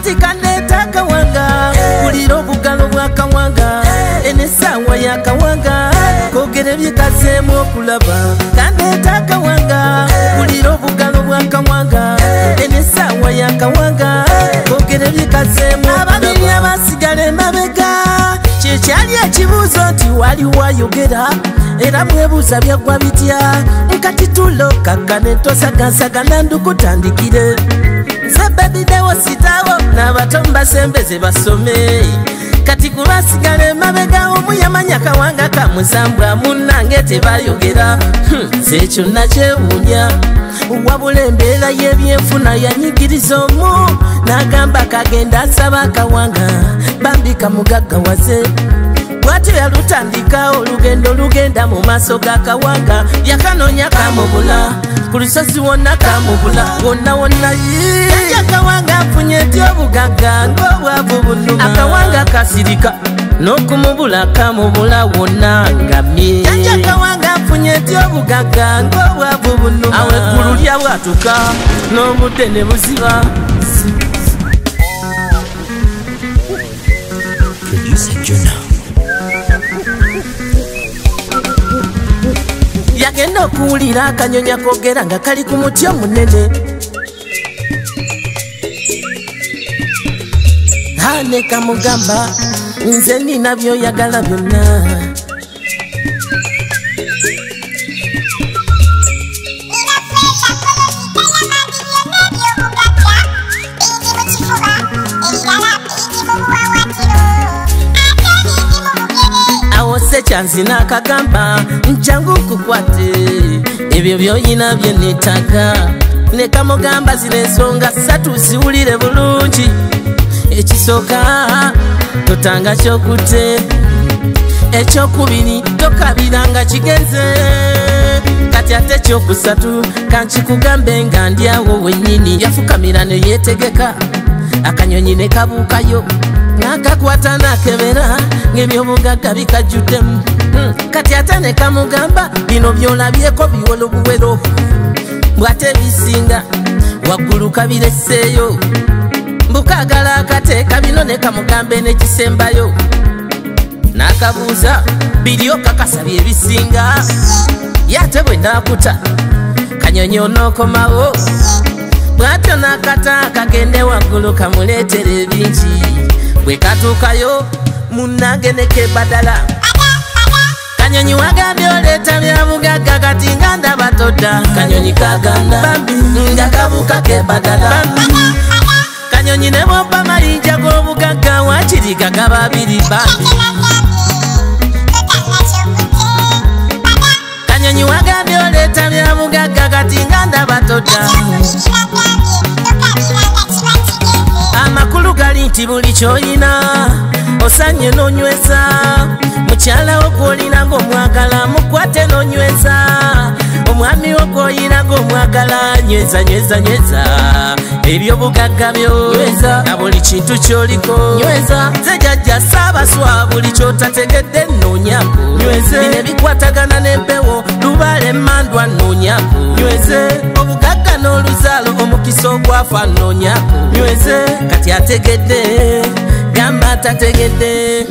kati kandeeta akawanga kulira obugalo bw'akawanga enesawa y'akawanga koogera ebyekazeemu okulaba kandeeta akawanga kulira obugalo bw'akawanga enesawa y'akawanga koogera ebyekazeemu ababiri abasigala emabega kyekyali ekibuuzo nti waliwo ayogera era mwebuuza byaggwa bitya nkati tulo kakkane tosagansagana ndukutandikire sebedidewo sitawo n'abato mbasembeze basome kati kubasigala emabega omu yamanya kawanga kamuzambwa munnange tebayogera sekyo nakyewuunya wabula embeera y'ebyenfuna yanyigiriza omu n'agamba kagenda asaba akawanga bambi kamugaggawaze bwatyo yalutandika olugendo lugenda mu maaso g'akawanga yakanoonya kamubula ku lusozi wonna kamubula wonna wonna yajja akawanga afunye ety obugagga ng'obwavu bunuma akawanga kasirika n'okumubula kamubula wonna ngamye yajja akawanga afunye ety obugagga ng'obwavu bunuma awo eggulu lyabwatuka n'obudde ne buziba yagenda okuwulira akanyonyi akoogera nga kali ku muti omunene ne kamugamba nze nina byoyagala byonna awo sekyanzina akagamba njangu nkukwate ebyo byoyina bye neetaaga ne kamugamba zino ensonga ssatu ziwulire bulungi ekisooka totanga kyokutte ekyokubiri tokabiranga kigenze kati ate ekyokusatu kankikugambe nga ndyawo wennyini yafukamira ne yeetegeka akanyonyi ne kabuukayo n'akakwata n'akebera ng'ebyobugagga bikajjuddemu kati ate ne kamugamba bino byolabyeko biwolo buwero bw'ate bisinga waggulu kabiresseeyo mbukagala akateeka bino ne kamugambe n'ekisembayo n'akabuuza biri okakasabye ebisinga yate bwe naakuta kanyonyi onookomawo bw'atyo n'akata akagende waggulu kamuleetera ebingi bwe katuukayo munnange ne kebadala kanyonyi wagambye oleeta bya bugagga kati nga ndaba todda kanyonyi kaganda nga kabuuka kebadala kanyonyi ne bwobba mayinja g'obugagga wakiri gagaba abiri bambi kanyonyi wagambye oleeta bya bugagga kati nga ndaba todda amakulu gali nti buli kyoyina osanye n'onyweza mukyala wo gw'olina ng'omwagala mukwate n'onyweza omwami wo gw'olina ng'omwagala nyweza nyweza nyweza ebyobugagga byo na buli kintu ky'oliko nze jjajja saabaswa buli kyotategedde nnoonyako bino bikwatagana n'empewo lubaala emmandwa nnoonyako obugagga n'oluzaalo omukisa ogwafa nnoonyako kati ategedde gamba tategedde